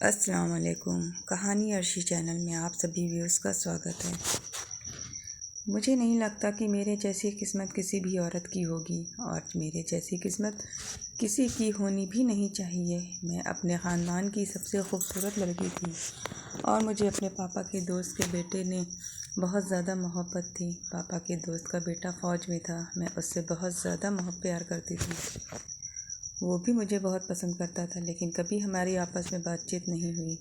अस्सलाम वालेकुम। कहानी अर्शी चैनल में आप सभी व्यूअर्स का स्वागत है। मुझे नहीं लगता कि मेरे जैसी किस्मत किसी भी औरत की होगी और मेरे जैसी किस्मत किसी की होनी भी नहीं चाहिए। मैं अपने ख़ानदान की सबसे खूबसूरत लड़की थी और मुझे अपने पापा के दोस्त के बेटे ने बहुत ज़्यादा मोहब्बत थी। पापा के दोस्त का बेटा फ़ौज में था। मैं उससे बहुत ज़्यादा प्यार करती थी। वो भी मुझे बहुत पसंद करता था, लेकिन कभी हमारी आपस में बातचीत नहीं हुई।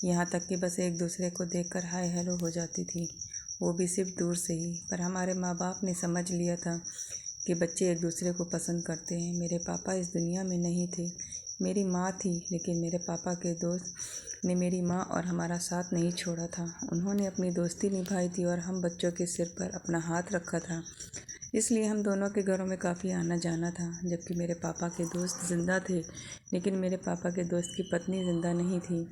यहाँ तक कि बस एक दूसरे को देखकर हाय हेलो हो जाती थी, वो भी सिर्फ दूर से ही। पर हमारे माँ बाप ने समझ लिया था कि बच्चे एक दूसरे को पसंद करते हैं। मेरे पापा इस दुनिया में नहीं थे, मेरी माँ थी, लेकिन मेरे पापा के दोस्त ने मेरी माँ और हमारा साथ नहीं छोड़ा था। उन्होंने अपनी दोस्ती निभाई थी और हम बच्चों के सिर पर अपना हाथ रखा था। इसलिए हम दोनों के घरों में काफ़ी आना जाना था। जबकि मेरे पापा के दोस्त ज़िंदा थे, लेकिन मेरे पापा के दोस्त की पत्नी ज़िंदा नहीं थी।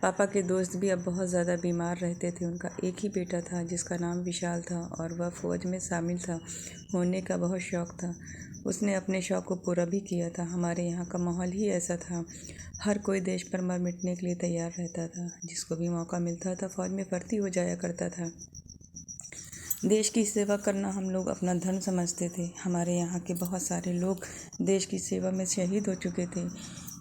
पापा के दोस्त भी अब बहुत ज़्यादा बीमार रहते थे। उनका एक ही बेटा था जिसका नाम विशाल था और वह फ़ौज में शामिल था। होने का बहुत शौक़ था। उसने अपने शौक़ को पूरा भी किया था। हमारे यहाँ का माहौल ही ऐसा था, हर कोई देश पर मर मिटने के लिए तैयार रहता था। जिसको भी मौका मिलता था फ़ौज में भर्ती हो जाया करता था। देश की सेवा करना हम लोग अपना धर्म समझते थे। हमारे यहाँ के बहुत सारे लोग देश की सेवा में शहीद हो चुके थे।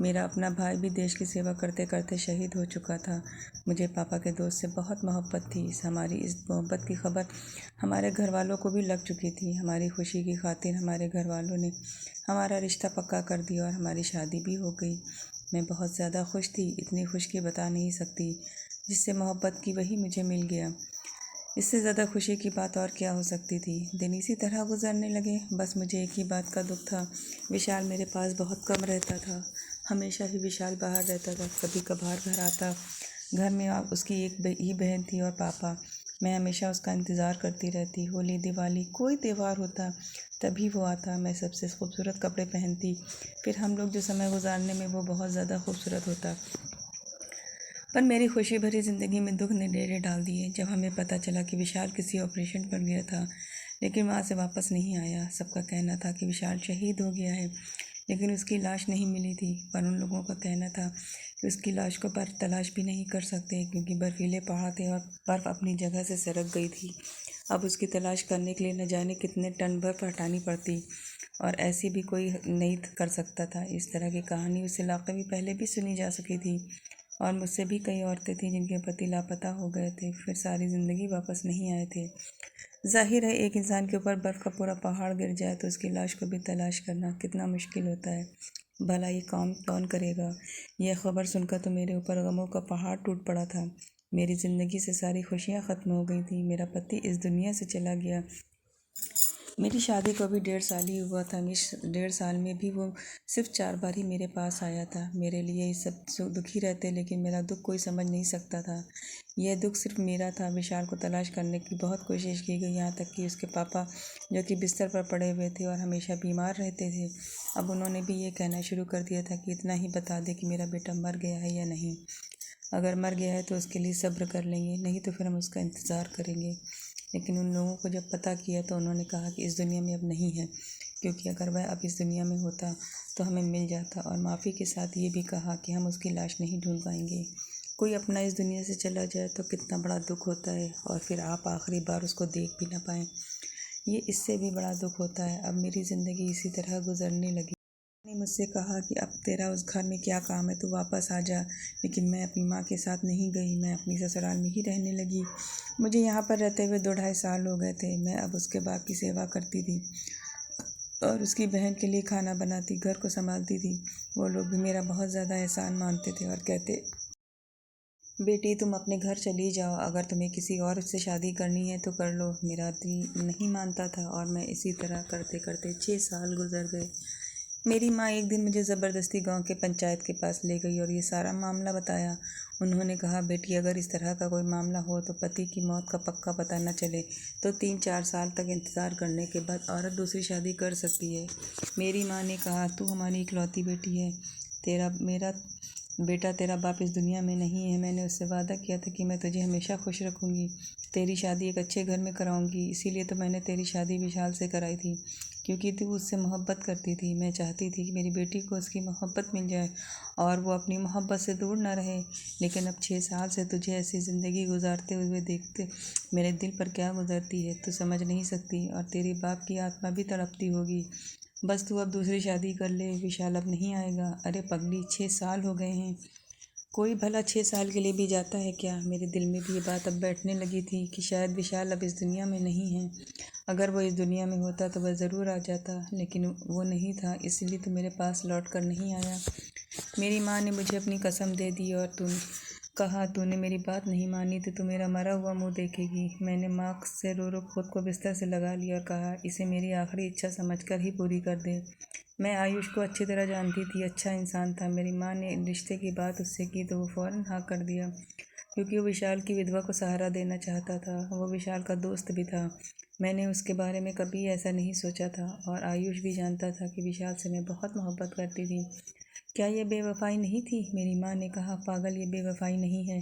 मेरा अपना भाई भी देश की सेवा करते करते शहीद हो चुका था। मुझे पापा के दोस्त से बहुत मोहब्बत थी। हमारी इस मोहब्बत की खबर हमारे घर वालों को भी लग चुकी थी। हमारी खुशी की खातिर हमारे घर वालों ने हमारा रिश्ता पक्का कर दिया और हमारी शादी भी हो गई। मैं बहुत ज़्यादा खुश थी, इतनी खुश कि बता नहीं सकती। जिससे मोहब्बत की वही मुझे मिल गया। इससे ज़्यादा खुशी की बात और क्या हो सकती थी। दिन इसी तरह गुजरने लगे। बस मुझे एक ही बात का दुख था, विशाल मेरे पास बहुत कम रहता था। हमेशा ही विशाल बाहर रहता था, कभी कभार घर आता। घर में उसकी एक ही बहन थी और पापा। मैं हमेशा उसका इंतज़ार करती रहती। होली, दिवाली, कोई त्यौहार होता तभी वो आता। मैं सबसे खूबसूरत कपड़े पहनती। फिर हम लोग जो समय गुजारने में वो बहुत ज़्यादा खूबसूरत होता। पर मेरी खुशी भरी ज़िंदगी में दुख ने डेरे डाल दिए जब हमें पता चला कि विशाल किसी ऑपरेशन पर गया था, लेकिन वहाँ से वापस नहीं आया। सबका कहना था कि विशाल शहीद हो गया है, लेकिन उसकी लाश नहीं मिली थी। पर उन लोगों का कहना था कि उसकी लाश को पर तलाश भी नहीं कर सकते, क्योंकि बर्फीले पहाड़ थे और बर्फ़ अपनी जगह से सरक गई थी। अब उसकी तलाश करने के लिए न जाने कितने टन बर्फ़ हटानी पड़ती, और ऐसी भी कोई नहीं कर सकता था। इस तरह की कहानी उस इलाके में पहले भी सुनी जा सकी थी, और मुझसे भी कई औरतें थीं जिनके पति लापता हो गए थे, फिर सारी ज़िंदगी वापस नहीं आए थे। जाहिर है, एक इंसान के ऊपर बर्फ़ का पूरा पहाड़ गिर जाए तो उसकी लाश को भी तलाश करना कितना मुश्किल होता है। भला ये काम कौन करेगा। यह खबर सुनकर तो मेरे ऊपर गमों का पहाड़ टूट पड़ा था। मेरी ज़िंदगी से सारी खुशियाँ ख़त्म हो गई थी। मेरा पति इस दुनिया से चला गया। मेरी शादी को भी 1.5 साल ही हुआ था। इस 1.5 साल में भी वो सिर्फ 4 बार ही मेरे पास आया था। मेरे लिए ये सब दुखी रहते, लेकिन मेरा दुख कोई समझ नहीं सकता था। यह दुख सिर्फ मेरा था। विशाल को तलाश करने की बहुत कोशिश की गई, यहाँ तक कि उसके पापा, जो कि बिस्तर पर पड़े हुए थे और हमेशा बीमार रहते थे, अब उन्होंने भी ये कहना शुरू कर दिया था कि इतना ही बता दे कि मेरा बेटा मर गया है या नहीं। अगर मर गया है तो उसके लिए सब्र कर लेंगे, नहीं तो फिर हम उसका इंतज़ार करेंगे। लेकिन उन लोगों को जब पता किया तो उन्होंने कहा कि इस दुनिया में अब नहीं है, क्योंकि अगर वह अब इस दुनिया में होता तो हमें मिल जाता। और माफ़ी के साथ ये भी कहा कि हम उसकी लाश नहीं ढूंढ पाएंगे। कोई अपना इस दुनिया से चला जाए तो कितना बड़ा दुख होता है, और फिर आप आखिरी बार उसको देख भी ना पाएँ, ये इससे भी बड़ा दुख होता है। अब मेरी ज़िंदगी इसी तरह गुजरने लगी। ने मुझसे कहा कि अब तेरा उस घर में क्या काम है, तू वापस आ जा। लेकिन मैं अपनी माँ के साथ नहीं गई, मैं अपनी ससुराल में ही रहने लगी। मुझे यहाँ पर रहते हुए 2-2.5 साल हो गए थे। मैं अब उसके बाप की सेवा करती थी और उसकी बहन के लिए खाना बनाती, घर को संभालती थी। वो लोग भी मेरा बहुत ज़्यादा एहसान मानते थे और कहते, बेटी तुम अपने घर चली जाओ, अगर तुम्हें किसी और से शादी करनी है तो कर लो। मेरा दिल नहीं मानता था और मैं इसी तरह करते करते 6 साल गुजर गए। मेरी माँ एक दिन मुझे ज़बरदस्ती गांव के पंचायत के पास ले गई और ये सारा मामला बताया। उन्होंने कहा, बेटी अगर इस तरह का कोई मामला हो तो पति की मौत का पक्का पता न चले तो 3-4 साल तक इंतज़ार करने के बाद औरत दूसरी शादी कर सकती है। मेरी माँ ने कहा, तू हमारी इकलौती बेटी है, मेरा बेटा तेरा बाप इस दुनिया में नहीं है। मैंने उससे वादा किया था कि मैं तुझे हमेशा खुश रखूँगी, तेरी शादी एक अच्छे घर में कराऊँगी। इसीलिए तो मैंने तेरी शादी विशाल से कराई थी, क्योंकि तू उससे मोहब्बत करती थी। मैं चाहती थी कि मेरी बेटी को उसकी मोहब्बत मिल जाए और वो अपनी मोहब्बत से दूर ना रहे। लेकिन अब 6 साल से तुझे ऐसी ज़िंदगी गुजारते हुए देखते मेरे दिल पर क्या गुजरती है तू समझ नहीं सकती, और तेरे बाप की आत्मा भी तड़पती होगी। बस तू अब दूसरी शादी कर ले, विशाल अब नहीं आएगा। अरे पगली, 6 साल हो गए हैं, कोई भला 6 साल के लिए भी जाता है क्या? मेरे दिल में भी ये बात अब बैठने लगी थी कि शायद विशाल अब इस दुनिया में नहीं है। अगर वो इस दुनिया में होता तो वह ज़रूर आ जाता, लेकिन वो नहीं था, इसलिए तो मेरे पास लौट कर नहीं आया। मेरी माँ ने मुझे अपनी कसम दे दी और तूने मेरी बात नहीं मानी तो तू मेरा मरा हुआ मुंह देखेगी। मैंने माँ से रो रो खुद को बिस्तर से लगा लिया और कहा, इसे मेरी आखिरी इच्छा समझकर ही पूरी कर दे। मैं आयुष को अच्छी तरह जानती थी, अच्छा इंसान था। मेरी माँ ने रिश्ते की बात उससे की तो वो फ़ौरन हाँ कर दिया, क्योंकि वो विशाल की विधवा को सहारा देना चाहता था। वो विशाल का दोस्त भी था। मैंने उसके बारे में कभी ऐसा नहीं सोचा था, और आयुष भी जानता था कि विशाल से मैं बहुत मोहब्बत करती थी। क्या ये बेवफाई नहीं थी? मेरी माँ ने कहा, पागल, ये बेवफाई नहीं है।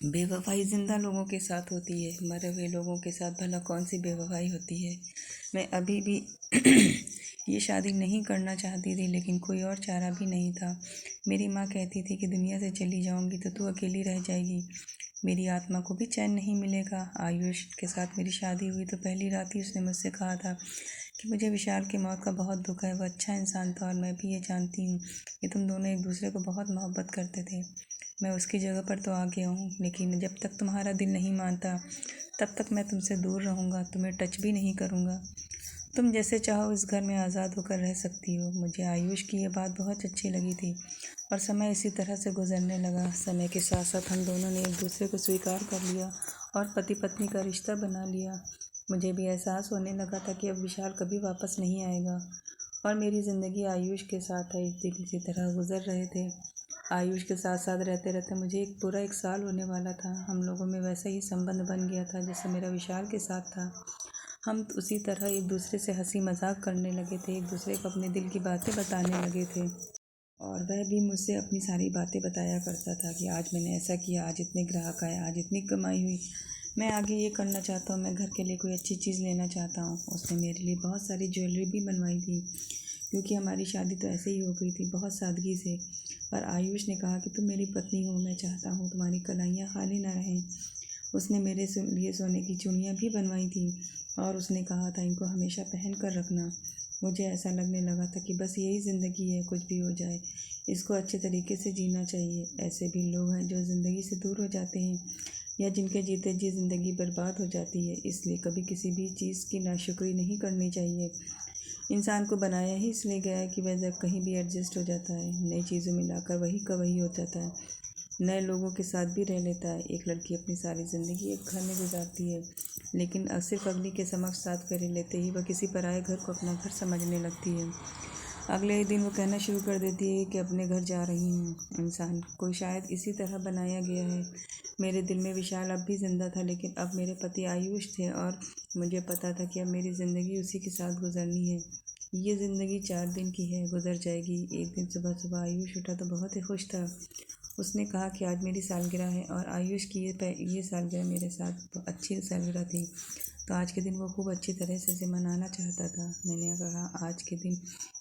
बेवफाई जिंदा लोगों के साथ होती है, मरे हुए लोगों के साथ भला कौन सी बेवफाई होती है। मैं अभी भी ये शादी नहीं करना चाहती थी, लेकिन कोई और चारा भी नहीं था। मेरी माँ कहती थी कि दुनिया से चली जाऊंगी तो तू अकेली रह जाएगी, मेरी आत्मा को भी चैन नहीं मिलेगा। आयुष के साथ मेरी शादी हुई तो पहली रात ही उसने मुझसे कहा था कि मुझे विशाल की मौत का बहुत दुख है। वह अच्छा इंसान था और मैं भी ये जानती हूँ कि तुम दोनों एक दूसरे को बहुत मोहब्बत करते थे। मैं उसकी जगह पर तो आ गया हूँ, लेकिन जब तक तुम्हारा दिल नहीं मानता तब तक मैं तुमसे दूर रहूँगा, तुम्हें टच भी नहीं करूँगा। तुम जैसे चाहो इस घर में आज़ाद होकर रह सकती हो। मुझे आयुष की ये बात बहुत अच्छी लगी थी और समय इसी तरह से गुजरने लगा। समय के साथ साथ हम दोनों ने एक दूसरे को स्वीकार कर लिया और पति पत्नी का रिश्ता बना लिया। मुझे भी एहसास होने लगा था कि अब विशाल कभी वापस नहीं आएगा और मेरी ज़िंदगी आयुष के साथ एक दिन इसी तरह गुजर रहे थे। आयुष के साथ साथ रहते रहते मुझे पूरा 1 साल होने वाला था। हम लोगों में वैसा ही संबंध बन गया था जैसे मेरा विशाल के साथ था। हम उसी तरह एक दूसरे से हंसी मजाक करने लगे थे, एक दूसरे को अपने दिल की बातें बताने लगे थे, और वह भी मुझसे अपनी सारी बातें बताया करता था कि आज मैंने ऐसा किया, आज इतने ग्राहक आए, आज इतनी कमाई हुई, मैं आगे ये करना चाहता हूँ, मैं घर के लिए कोई अच्छी चीज़ लेना चाहता हूँ। उसने मेरे लिए बहुत सारी ज्वेलरी भी बनवाई थी, क्योंकि हमारी शादी तो ऐसे ही हो गई थी, बहुत सादगी से। पर आयुष ने कहा कि तुम मेरी पत्नी हो, मैं चाहता हूँ तुम्हारी कलाइयाँ खाली ना रहें। उसने मेरे लिए सोने की चूड़ियाँ भी बनवाई थी और उसने कहा था इनको हमेशा पहन कर रखना। मुझे ऐसा लगने लगा था कि बस यही ज़िंदगी है, कुछ भी हो जाए इसको अच्छे तरीके से जीना चाहिए। ऐसे भी लोग हैं जो ज़िंदगी से दूर हो जाते हैं या जिनके जीते जी ज़िंदगी बर्बाद हो जाती है, इसलिए कभी किसी भी चीज़ की नाशुक्री नहीं करनी चाहिए। इंसान को बनाया ही इसलिए गया है कि वह जब कहीं भी एडजस्ट हो जाता है, नई चीज़ों में लाकर वही का वही हो जाता है, नए लोगों के साथ भी रह लेता है। एक लड़की अपनी सारी ज़िंदगी एक घर में गुजारती है, लेकिन सिर्फ अगली के समक्ष साथ फेरे लेते ही वह किसी पराए घर को अपना घर समझने लगती है। अगले ही दिन वो कहना शुरू कर देती है कि अपने घर जा रही हूँ। इंसान को शायद इसी तरह बनाया गया है। मेरे दिल में विशाल अब भी जिंदा था, लेकिन अब मेरे पति आयुष थे और मुझे पता था कि अब मेरी ज़िंदगी उसी के साथ गुजरनी है। ये ज़िंदगी 4 दिन की है, गुजर जाएगी। एक दिन सुबह सुबह आयुष उठा तो बहुत ही खुश था। उसने कहा कि आज मेरी सालगिरह है और आयुष की ये सालगिरह मेरे साथ अच्छी सालगिरह थी, तो आज के दिन वो खूब अच्छी तरह से इसे मनाना चाहता था। मैंने कहा, आज के दिन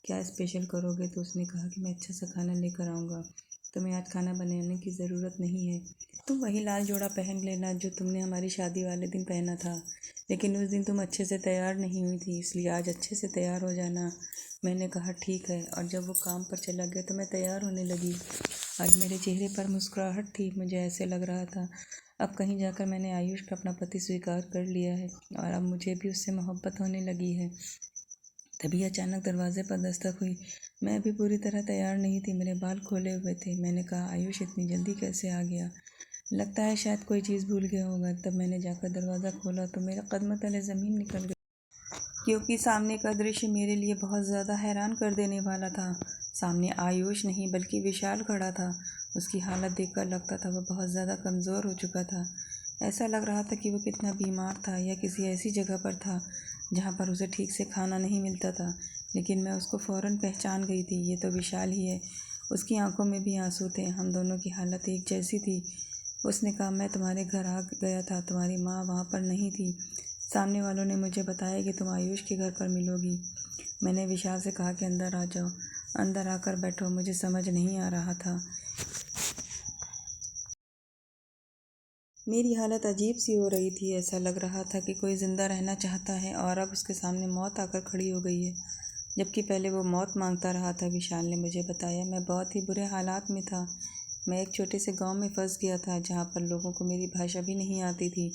क्या स्पेशल करोगे? तो उसने कहा कि मैं अच्छा सा खाना लेकर आऊँगा, तुम्हें आज खाना बनाने की ज़रूरत नहीं है, तुम वही लाल जोड़ा पहन लेना जो तुमने हमारी शादी वाले दिन पहना था, लेकिन उस दिन तुम अच्छे से तैयार नहीं हुई थी, इसलिए आज अच्छे से तैयार हो जाना। मैंने कहा ठीक है, और जब वो काम पर चला गया तो मैं तैयार होने लगी। आज मेरे चेहरे पर मुस्कुराहट थी। मुझे ऐसे लग रहा था अब कहीं जाकर मैंने आयुष का अपना पति स्वीकार कर लिया है और अब मुझे भी उससे मोहब्बत होने लगी है। तभी अचानक दरवाजे पर दस्तक हुई। मैं अभी पूरी तरह तैयार नहीं थी, मेरे बाल खोले हुए थे। मैंने कहा, आयुष इतनी जल्दी कैसे आ गया? लगता है शायद कोई चीज़ भूल गया होगा। तब मैंने जाकर दरवाज़ा खोला तो मेरा कदम तले ज़मीन निकल गई, क्योंकि सामने का दृश्य मेरे लिए बहुत ज़्यादा हैरान कर देने वाला था। सामने आयुष नहीं बल्कि विशाल खड़ा था। उसकी हालत देखकर लगता था वह बहुत ज़्यादा कमज़ोर हो चुका था। ऐसा लग रहा था कि वह कितना बीमार था या किसी ऐसी जगह पर था जहाँ पर उसे ठीक से खाना नहीं मिलता था। लेकिन मैं उसको फ़ौरन पहचान गई थी, ये तो विशाल ही है। उसकी आंखों में भी आंसू थे, हम दोनों की हालत एक जैसी थी। उसने कहा, मैं तुम्हारे घर आ गया था, तुम्हारी माँ वहाँ पर नहीं थी। सामने वालों ने मुझे बताया कि तुम आयुष के घर पर मिलोगी। मैंने विशाल से कहा कि अंदर आ जाओ। अंदर आकर बैठो। मुझे समझ नहीं आ रहा था। मेरी हालत अजीब सी हो रही थी। ऐसा लग रहा था कि कोई ज़िंदा रहना चाहता है और अब उसके सामने मौत आकर खड़ी हो गई है, जबकि पहले वो मौत मांगता रहा था। विशाल ने मुझे बताया मैं बहुत ही बुरे हालात में था। मैं एक छोटे से गांव में फंस गया था जहां पर लोगों को मेरी भाषा भी नहीं आती थी।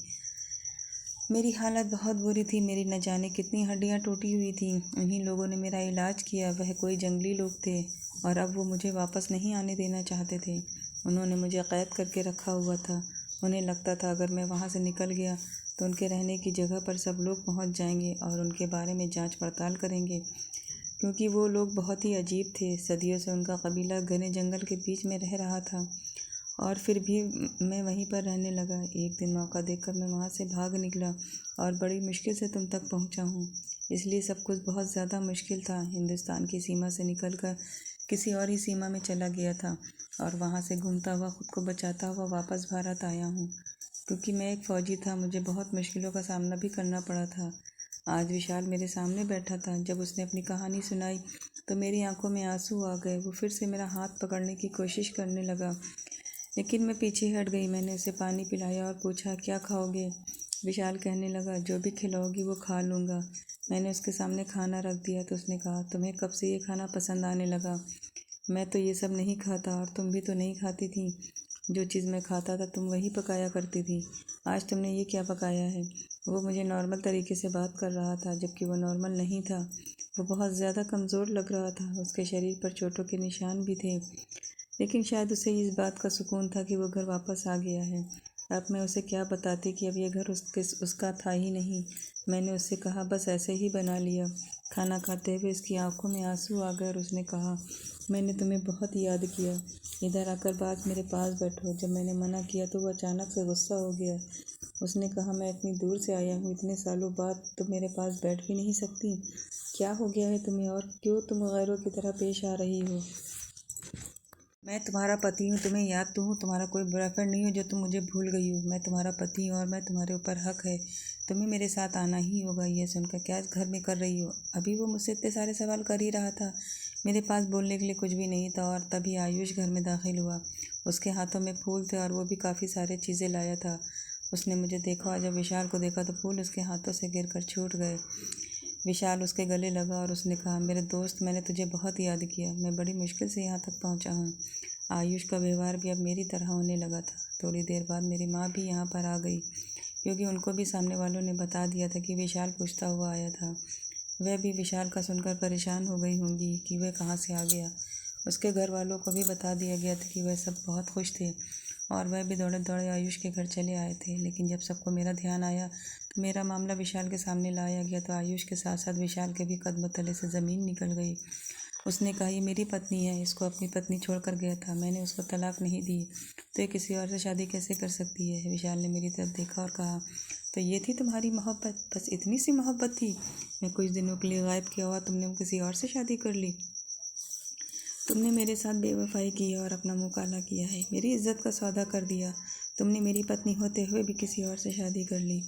मेरी हालत बहुत बुरी थी। मेरी न जाने कितनी हड्डियां टूटी हुई थीं। उन्हीं लोगों ने मेरा इलाज किया। वह कोई जंगली लोग थे और अब वो मुझे वापस नहीं आने देना चाहते थे। उन्होंने मुझे क़ैद करके रखा हुआ था। उन्हें लगता था अगर मैं वहाँ से निकल गया तो उनके रहने की जगह पर सब लोग पहुँच जाएंगे और उनके बारे में जांच पड़ताल करेंगे, क्योंकि वो लोग बहुत ही अजीब थे। सदियों से उनका कबीला घने जंगल के बीच में रह रहा था और फिर भी मैं वहीं पर रहने लगा। एक दिन मौका देखकर मैं वहाँ से भाग निकला और बड़ी मुश्किल से तुम तक पहुँचा हूँ। इसलिए सब कुछ बहुत ज़्यादा मुश्किल था। हिंदुस्तान की सीमा से निकलकर किसी और ही सीमा में चला गया था और वहाँ से घूमता हुआ खुद को बचाता हुआ वापस भारत आया हूँ। क्योंकि मैं एक फ़ौजी था, मुझे बहुत मुश्किलों का सामना भी करना पड़ा था। आज विशाल मेरे सामने बैठा था। जब उसने अपनी कहानी सुनाई तो मेरी आंखों में आंसू आ गए। वो फिर से मेरा हाथ पकड़ने की कोशिश करने लगा, लेकिन मैं पीछे हट गई। मैंने उसे पानी पिलाया और पूछा क्या खाओगे। विशाल कहने लगा जो भी खिलाओगी वो खा लूँगा। मैंने उसके सामने खाना रख दिया तो उसने कहा तुम्हें कब से ये खाना पसंद आने लगा। मैं तो ये सब नहीं खाता और तुम भी तो नहीं खाती थी। जो चीज़ मैं खाता था तुम वही पकाया करती थी। आज तुमने ये क्या पकाया है। वो मुझे नॉर्मल तरीके से बात कर रहा था, जबकि वो नॉर्मल नहीं था। वो बहुत ज़्यादा कमज़ोर लग रहा था। उसके शरीर पर चोटों के निशान भी थे, लेकिन शायद उसे इस बात का सुकून था कि वो घर वापस आ गया है। अब मैं उसे क्या बताती कि अब ये घर उसका था ही नहीं। मैंने उससे कहा बस ऐसे ही बना लिया। खाना खाते हुए उसकी आंखों में आंसू आ गए और उसने कहा मैंने तुम्हें बहुत याद किया। इधर आकर बात मेरे पास बैठो। जब मैंने मना किया तो वो अचानक से गुस्सा हो गया। उसने कहा मैं इतनी दूर से आया हूँ, इतने सालों बाद तुम मेरे पास बैठ भी नहीं सकती। क्या हो गया है तुम्हें और क्यों तुम गैरों की तरह पेश आ रही हो। मैं तुम्हारा पति हूँ, तुम्हें याद तो हूँ। तुम्हारा कोई बॉयफ्रेंड नहीं हो जो तुम मुझे भूल गई हो। मैं तुम्हारा पति हूँ और मैं तुम्हारे ऊपर हक है। तुम्हें मेरे साथ आना ही होगा। ये सुनकर क्या घर में कर रही हो। अभी वो मुझसे इतने सारे सवाल कर ही रहा था। मेरे पास बोलने के लिए कुछ भी नहीं था और तभी आयुष घर में दाखिल हुआ। उसके हाथों में फूल थे और वो भी काफ़ी सारे चीज़ें लाया था। उसने मुझे देखा और जब विशाल को देखा तो फूल उसके हाथों से गिर कर छूट गए। विशाल उसके गले लगा और उसने कहा मेरे दोस्त, मैंने तुझे बहुत याद किया। मैं बड़ी मुश्किल से यहाँ तक पहुँचा हूँ। आयुष का व्यवहार भी अब मेरी तरह होने लगा था। थोड़ी देर बाद मेरी माँ भी यहाँ पर आ गई, क्योंकि उनको भी सामने वालों ने बता दिया था कि विशाल पूछता हुआ आया था। वह भी विशाल का सुनकर परेशान हो गई होंगी कि वह कहाँ से आ गया। उसके घर वालों को भी बता दिया गया था कि वह सब बहुत खुश थे और वह भी दौड़े दौड़े आयुष के घर चले आए थे। लेकिन जब सबको मेरा ध्यान आया तो मेरा मामला विशाल के सामने लाया गया तो आयुष के साथ साथ विशाल के भी कदमों तले से ज़मीन निकल गई। उसने कहा ये मेरी पत्नी है, इसको अपनी पत्नी छोड़कर गया था। मैंने उसको तलाक नहीं दी तो ये किसी और से शादी कैसे कर सकती है। विशाल ने मेरी तरफ देखा और कहा तो ये थी तुम्हारी मोहब्बत, बस इतनी सी मोहब्बत थी। मैं कुछ दिनों के लिए गायब किया हुआ, तुमने किसी और से शादी कर ली। तुमने मेरे साथ बेवफाई की है और अपना मुँह काला किया है। मेरी इज्जत का सौदा कर दिया। तुमने मेरी पत्नी होते हुए भी किसी और से शादी कर ली।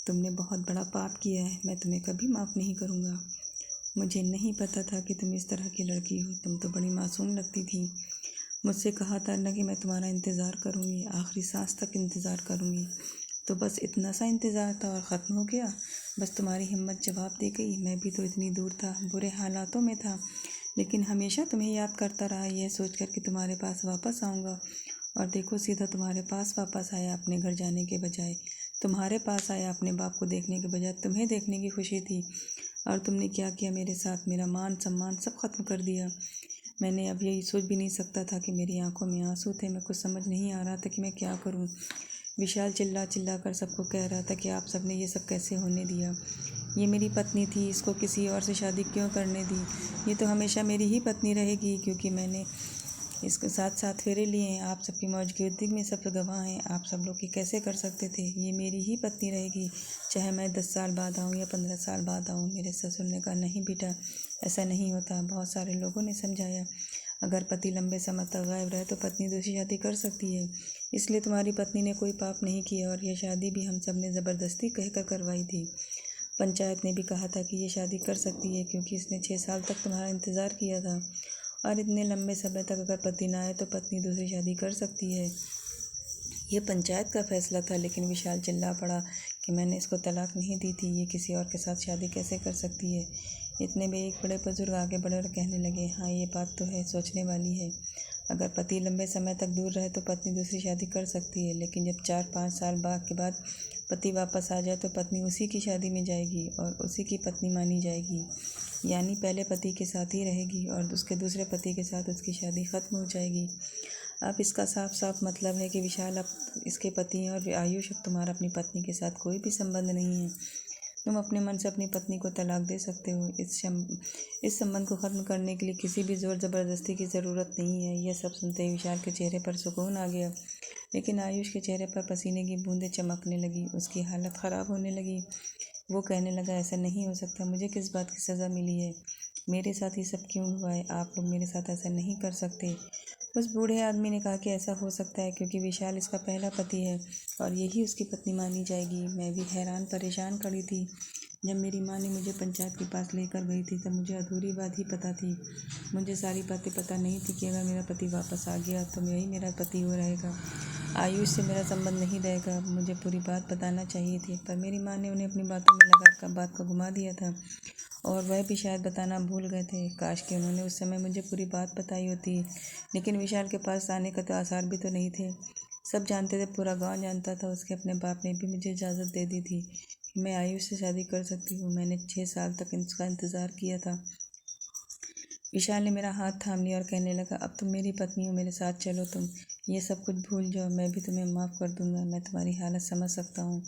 तुमने बहुत बड़ा पाप किया है। मैं तुम्हें कभी माफ़ नहीं करूँगा। मुझे नहीं पता था कि तुम इस तरह की लड़की हो। तुम तो बड़ी मासूम लगती थी। मुझसे कहा था न कि मैं तुम्हारा इंतज़ार करूँगी, आखिरी सांस तक इंतज़ार करूँगी। तो बस इतना सा इंतज़ार था और ख़त्म हो गया। बस तुम्हारी हिम्मत जवाब दे गई। मैं भी तो इतनी दूर था, बुरे हालातों में था, लेकिन हमेशा तुम्हें याद करता रहा, यह सोचकर कि तुम्हारे पास वापस आऊँगा। और देखो सीधा तुम्हारे पास वापस आया, अपने घर जाने के बजाय। तुम्हारे पास आया अपने बाप को देखने के बजाय तुम्हें देखने की खुशी थी। और तुमने क्या किया मेरे साथ। मेरा मान सम्मान सब खत्म कर दिया। मैंने अब यही सोच भी नहीं सकता था कि मेरी आंखों में आंसू थे। मैं कुछ समझ नहीं आ रहा था कि मैं क्या करूं। विशाल चिल्ला चिल्ला कर सबको कह रहा था कि आप सबने ये सब कैसे होने दिया। ये मेरी पत्नी थी, इसको किसी और से शादी क्यों करने दी। ये तो हमेशा मेरी ही पत्नी रहेगी, क्योंकि मैंने इसके साथ साथ फेरे लिए हैं। आप सबकी मौजूदगी में सब गवाह हैं। आप सब लोग ये कैसे कर सकते थे। ये मेरी ही पत्नी रहेगी, चाहे मैं 10 साल बाद आऊँ या 15 साल बाद आऊँ। मेरे ससुर ने कहा नहीं बेटा, ऐसा नहीं होता। बहुत सारे लोगों ने समझाया अगर पति लंबे समय तक गायब रहे तो पत्नी दूसरी शादी कर सकती है। इसलिए तुम्हारी पत्नी ने कोई पाप नहीं किया और यह शादी भी हम सब ने ज़बरदस्ती कहकर करवाई थी। पंचायत ने भी कहा था कि ये शादी कर सकती है क्योंकि इसने 6 साल तक तुम्हारा इंतज़ार किया था और इतने लंबे समय तक अगर पति ना आए तो पत्नी दूसरी शादी कर सकती है। ये पंचायत का फैसला था, लेकिन विशाल चिल्ला पड़ा कि मैंने इसको तलाक नहीं दी थी, ये किसी और के साथ शादी कैसे कर सकती है। इतने में एक बड़े बुजुर्ग आगे बढ़े और कहने लगे, हाँ ये बात तो है, सोचने वाली है। अगर पति लंबे समय तक दूर रहे तो पत्नी दूसरी शादी कर सकती है, लेकिन जब 4-5 साल बाद के बाद पति वापस आ जाए तो पत्नी उसी की शादी में जाएगी और उसी की पत्नी मानी जाएगी। यानी पहले पति के साथ ही रहेगी और उसके दूसरे पति के साथ उसकी शादी ख़त्म हो जाएगी। अब इसका साफ साफ मतलब है कि विशाल अब इसके पति हैं और आयुष, अब तुम्हारा अपनी पत्नी के साथ कोई भी संबंध नहीं है। तुम अपने मन से अपनी पत्नी को तलाक दे सकते हो। इस संबंध को ख़त्म करने के लिए किसी भी ज़ोर ज़बरदस्ती की ज़रूरत नहीं है। यह सब सुनते ही विशाल के चेहरे पर सुकून आ गया, लेकिन आयुष के चेहरे पर पसीने की बूंदें चमकने लगी, उसकी हालत ख़राब होने लगी। वो कहने लगा, ऐसा नहीं हो सकता, मुझे किस बात की सज़ा मिली है, मेरे साथ ये सब क्यों हुआ है, आप लोग मेरे साथ ऐसा नहीं कर सकते। उस बूढ़े आदमी ने कहा कि ऐसा हो सकता है क्योंकि विशाल इसका पहला पति है और यही उसकी पत्नी मानी जाएगी। मैं भी हैरान परेशान खड़ी थी। जब मेरी माँ ने मुझे पंचायत के पास लेकर गई थी तब मुझे अधूरी बात ही पता थी। मुझे सारी बातें पता नहीं थी कि अगर मेरा पति वापस आ गया तो यही मेरा पति हो रहेगा, आयुष से मेरा संबंध नहीं रहेगा। मुझे पूरी बात बताना चाहिए थी, पर मेरी माँ ने उन्हें अपनी बातों में लगाकर बात को घुमा दिया था और वह भी शायद बताना भूल गए थे। काश कि उन्होंने उस समय मुझे पूरी बात बताई होती, लेकिन विशाल के पास आने का तो आसार भी तो नहीं थे। सब जानते थे, पूरा गांव जानता था। उसके अपने बाप ने भी मुझे इजाज़त दे दी थी कि मैं आयुष से शादी कर सकती हूँ। मैंने 6 साल तक इसका इंतज़ार किया था। विशाल ने मेरा हाथ थाम लिया और कहने लगा, अब तुम मेरी पत्नी हो, मेरे साथ चलो, तुम ये सब कुछ भूल जाओ, मैं भी तुम्हें माफ़ कर दूंगा। मैं तुम्हारी हालत समझ सकता हूँ।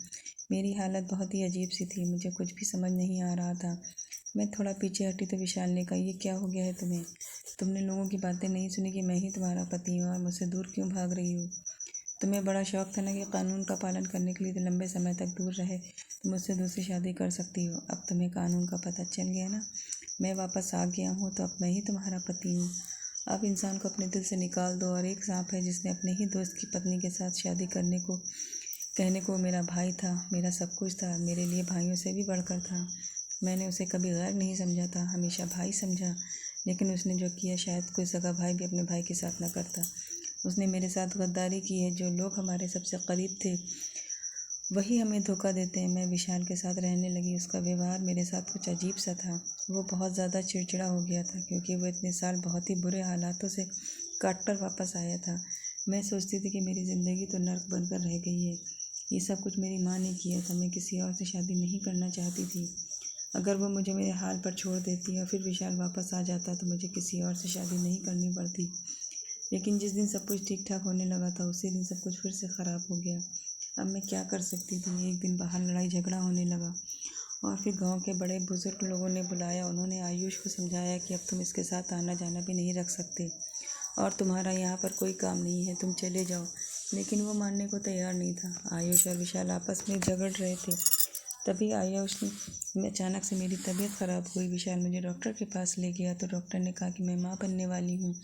मेरी हालत बहुत ही अजीब सी थी, मुझे कुछ भी समझ नहीं आ रहा था। मैं थोड़ा पीछे हटी तो विशाल ने कहा, ये क्या हो गया है तुम्हें? तुमने लोगों की बातें नहीं सुनी कि मैं ही तुम्हारा पति हूँ और मुझसे दूर क्यों भाग रही हो? तुम्हें बड़ा शौक था ना कि कानून का पालन करने के लिए तो लंबे समय तक दूर रहे तो मुझसे दूसरी शादी कर सकती हो। अब तुम्हें कानून का पता चल गया ना, मैं वापस आ गया हूँ तो अब मैं ही तुम्हारा पति हूँ। अब इंसान को अपने दिल से निकाल दो। और एक सांप है जिसने अपने ही दोस्त की पत्नी के साथ शादी करने को कहने को मेरा भाई था, मेरा सब कुछ था, मेरे लिए भाइयों से भी बढ़कर था। मैंने उसे कभी गैर नहीं समझा था, हमेशा भाई समझा। लेकिन उसने जो किया शायद कोई सगा भाई भी अपने भाई के साथ न करता। उसने मेरे साथ गद्दारी की है। जो लोग हमारे सबसे करीब थे वही हमें धोखा देते हैं। मैं विशाल के साथ रहने लगी। उसका व्यवहार मेरे साथ कुछ अजीब सा था। वो बहुत ज़्यादा चिड़चिड़ा हो गया था क्योंकि वो इतने साल बहुत ही बुरे हालातों से काट कर वापस आया था। मैं सोचती थी कि मेरी ज़िंदगी तो नर्क बनकर रह गई है। ये सब कुछ मेरी माँ ने किया था। मैं किसी और से शादी नहीं करना चाहती थी। अगर वो मुझे मेरे हाल पर छोड़ देती और फिर विशाल वापस आ जाता तो मुझे किसी और से शादी नहीं करनी पड़ती। लेकिन जिस दिन सब कुछ ठीक ठाक होने लगा था उसी दिन सब कुछ फिर से ख़राब हो गया। अब मैं क्या कर सकती थी। एक दिन बाहर लड़ाई झगड़ा होने लगा और फिर गांव के बड़े बुजुर्ग लोगों ने बुलाया। उन्होंने आयुष को समझाया कि अब तुम इसके साथ आना जाना भी नहीं रख सकते और तुम्हारा यहाँ पर कोई काम नहीं है, तुम चले जाओ। लेकिन वो मानने को तैयार नहीं था। आयुष और विशाल आपस में झगड़ रहे थे। तभी आयुष ने अचानक से मेरी तबीयत ख़राब हुई। विशाल मुझे डॉक्टर के पास ले गया तो डॉक्टर ने कहा कि मैं माँ बनने वाली हूँ।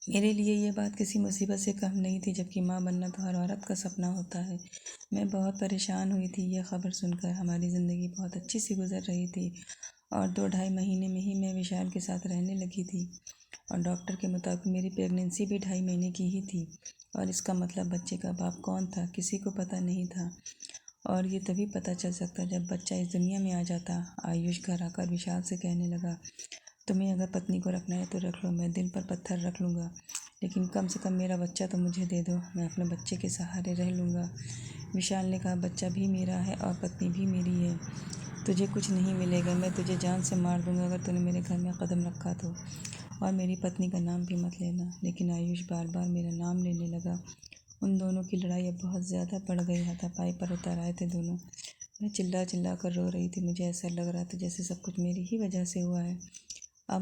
मेरे लिए ये बात किसी मुसीबत से कम नहीं थी, जबकि माँ बनना तो हर औरत का सपना होता है। मैं बहुत परेशान हुई थी यह खबर सुनकर। हमारी ज़िंदगी बहुत अच्छी सी गुजर रही थी और 2-2.5 महीने में ही मैं विशाल के साथ रहने लगी थी और डॉक्टर के मुताबिक मेरी प्रेगनेंसी भी 2.5 महीने की ही थी। और इसका मतलब बच्चे का बाप कौन था किसी को पता नहीं था और ये तभी पता चल सकता जब बच्चा इस दुनिया में आ जाता। आयुष घर आकर विशाल से कहने लगा, तुम्हें अगर पत्नी को रखना है तो रख लो, मैं दिल पर पत्थर रख लूँगा, लेकिन कम से कम मेरा बच्चा तो मुझे दे दो, मैं अपने बच्चे के सहारे रह लूँगा। विशाल ने कहा, बच्चा भी मेरा है और पत्नी भी मेरी है, तुझे कुछ नहीं मिलेगा। मैं तुझे जान से मार दूँगा अगर तूने मेरे घर में कदम रखा तो, और मेरी पत्नी का नाम भी मत लेना। लेकिन आयुष बार बार मेरा नाम लेने लगा। उन दोनों की लड़ाई अब बहुत ज़्यादा बढ़ गई। हाथापाई पर उतर आए थे दोनों। मैं चिल्ला चिल्ला कर रो रही थी। मुझे ऐसा लग रहा था जैसे सब कुछ मेरी ही वजह से हुआ है। अब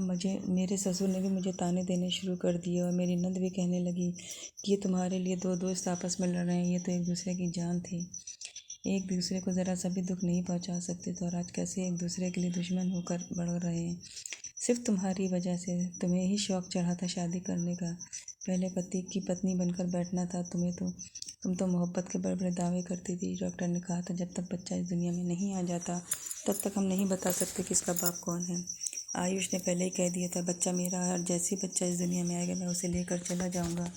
मेरे ससुर ने भी मुझे ताने देने शुरू कर दिए और मेरी नंद भी कहने लगी कि ये तुम्हारे लिए 2 दोस्त आपस में लड़ रहे हैं, ये तो एक दूसरे की जान थे, एक दूसरे को ज़रा सा भी दुख नहीं पहुंचा सकते थे और आज कैसे एक दूसरे के लिए दुश्मन होकर बढ़ रहे हैं सिर्फ तुम्हारी वजह से। तुम्हें ही शौक चढ़ा था शादी करने का, पहले पति की पत्नी बनकर बैठना था तुम्हें तो। तुम तो मोहब्बत के बड़े बड़े दावे करती थी। डॉक्टर ने कहा था जब तक बच्चा इस दुनिया में नहीं आ जाता तब तक हम नहीं बता सकते कि इसका बाप कौन है। आयुष ने पहले ही कह दिया था बच्चा मेरा है और जैसे ही बच्चा इस दुनिया में आएगा मैं उसे लेकर चला जाऊंगा।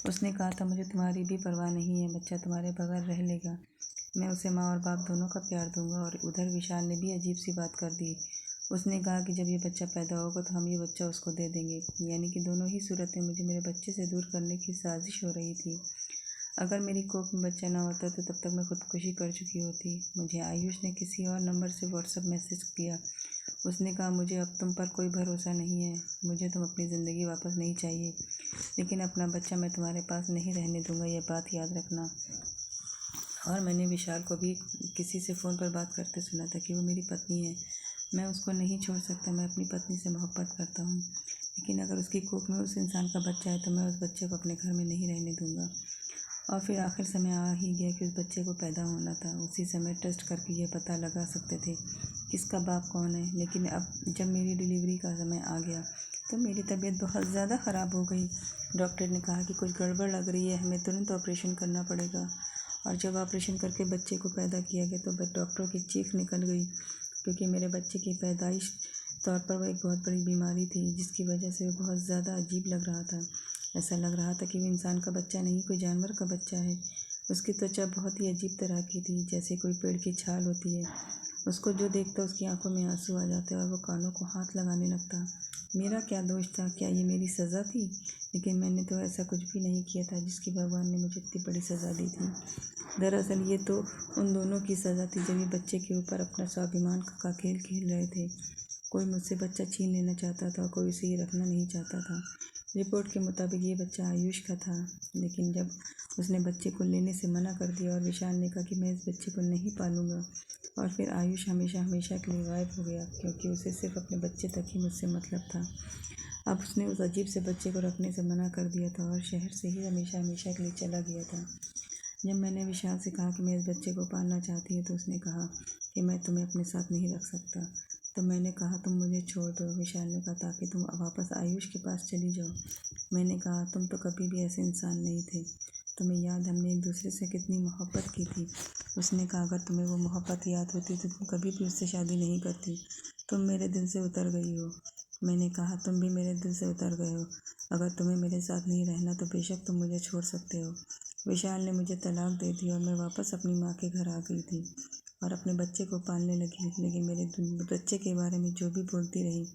उसने कहा था मुझे तुम्हारी भी परवाह नहीं है, बच्चा तुम्हारे बगैर रह लेगा। मैं उसे माँ और बाप दोनों का प्यार दूंगा। और उधर विशाल ने भी अजीब सी बात कर दी। उसने कहा कि जब ये बच्चा पैदा होगा तो हम ये बच्चा उसको दे देंगे। यानी कि दोनों ही सूरत में मुझे मेरे बच्चे से दूर करने की साजिश हो रही थी। अगर मेरी कोख में बच्चा ना होता तो तब तक मैं खुदकुशी कर चुकी होती। मुझे आयुष ने किसी और नंबर से व्हाट्सएप मैसेज किया। उसने कहा मुझे अब तुम पर कोई भरोसा नहीं है, मुझे तुम अपनी ज़िंदगी वापस नहीं चाहिए, लेकिन अपना बच्चा मैं तुम्हारे पास नहीं रहने दूंगा, यह बात याद रखना। और मैंने विशाल को भी किसी से फ़ोन पर बात करते सुना था कि वो मेरी पत्नी है, मैं उसको नहीं छोड़ सकता, मैं अपनी पत्नी से मोहब्बत करता हूँ, लेकिन अगर उसकी कोख में उस इंसान का बच्चा है तो मैं उस बच्चे को अपने घर में नहीं रहने दूंगा। और फिर आखिर समय आ ही गया कि उस बच्चे को पैदा होना था। उसी समय टेस्ट करके ये पता लगा सकते थे किसका बाप कौन है। लेकिन अब जब मेरी डिलीवरी का समय आ गया तो मेरी तबीयत बहुत ज़्यादा ख़राब हो गई। डॉक्टर ने कहा कि कुछ गड़बड़ लग रही है, हमें तुरंत ऑपरेशन करना पड़ेगा। और जब ऑपरेशन करके बच्चे को पैदा किया गया तो डॉक्टरों की चीख निकल गई, क्योंकि मेरे बच्चे की पैदाइश तौर पर वो एक बहुत बड़ी बीमारी थी जिसकी वजह से वो बहुत ज़्यादा अजीब लग रहा था। ऐसा लग रहा था कि वो इंसान का बच्चा नहीं, कोई जानवर का बच्चा है। उसकी त्वचा बहुत ही अजीब तरह की थी, जैसे कोई पेड़ की छाल होती है। उसको जो देखता उसकी आंखों में आंसू आ जाते और वो कानों को हाथ लगाने लगता। मेरा क्या दोष था? क्या ये मेरी सज़ा थी? लेकिन मैंने तो ऐसा कुछ भी नहीं किया था जिसकी भगवान ने मुझे इतनी बड़ी सज़ा दी थी। दरअसल ये तो उन दोनों की सज़ा थी जब ये बच्चे के ऊपर अपना स्वाभिमान का खेल खेल रहे थे। कोई मुझसे बच्चा छीन लेना चाहता था, कोई उसे ये रखना नहीं चाहता था। रिपोर्ट के मुताबिक ये बच्चा आयुष का था, लेकिन जब उसने बच्चे को लेने से मना कर दिया और विशाल ने कहा कि मैं इस बच्चे को नहीं पालूंगा, और फिर आयुष हमेशा हमेशा के लिए गायब हो गया, क्योंकि उसे सिर्फ अपने बच्चे तक ही मुझसे मतलब था। अब उसने उस अजीब से बच्चे को रखने से मना कर दिया था और शहर से ही हमेशा हमेशा के लिए चला गया था। जब मैंने विशाल से कहा कि मैं इस बच्चे को पालना चाहती हूँ तो उसने कहा कि मैं तुम्हें अपने साथ नहीं रख सकता। तो मैंने कहा तुम मुझे छोड़ दो। विशाल ने कहा ताकि तुम वापस आयुष के पास चली जाओ। मैंने कहा तुम तो कभी भी ऐसे इंसान नहीं थे, तुम्हें याद हमने एक दूसरे से कितनी मोहब्बत की थी। उसने कहा अगर तुम्हें वो मोहब्बत याद होती तो तुम कभी भी उससे शादी नहीं करती, तुम मेरे दिल से उतर गई हो। मैंने कहा तुम भी मेरे दिल से उतर गए हो, अगर तुम्हें मेरे साथ नहीं रहना तो बेशक तुम मुझे छोड़ सकते हो। विशाल ने मुझे तलाक दे दी और मैं वापस अपनी माँ के घर आ गई थी और अपने बच्चे को पालने लगी। लेकिन मेरे बच्चे के बारे में जो भी बोलती रही,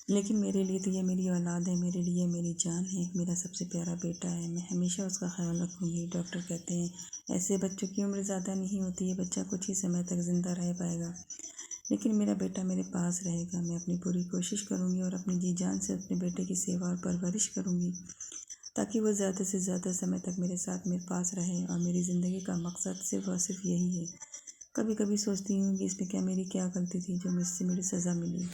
लेकिन मेरे लिए तो ये मेरी औलाद है, मेरे लिए मेरी जान है, मेरा सबसे प्यारा बेटा है, मैं हमेशा उसका ख्याल रखूँगी। डॉक्टर कहते हैं ऐसे बच्चों की उम्र ज़्यादा नहीं होती है, बच्चा कुछ ही समय तक ज़िंदा रह पाएगा, लेकिन मेरा बेटा मेरे पास रहेगा। मैं अपनी पूरी कोशिश करूँगी और अपनी जी जान से अपने बेटे की सेवा और परवरिश करूँगी ताकि वो ज़्यादा से ज़्यादा समय तक मेरे साथ मेरे पास रहे। और मेरी ज़िंदगी का मकसद सिर्फ और सिर्फ यही है। कभी कभी सोचती हूँ कि इसमें मेरी क्या गलती थी जो मुझसे मेरी सज़ा मिली।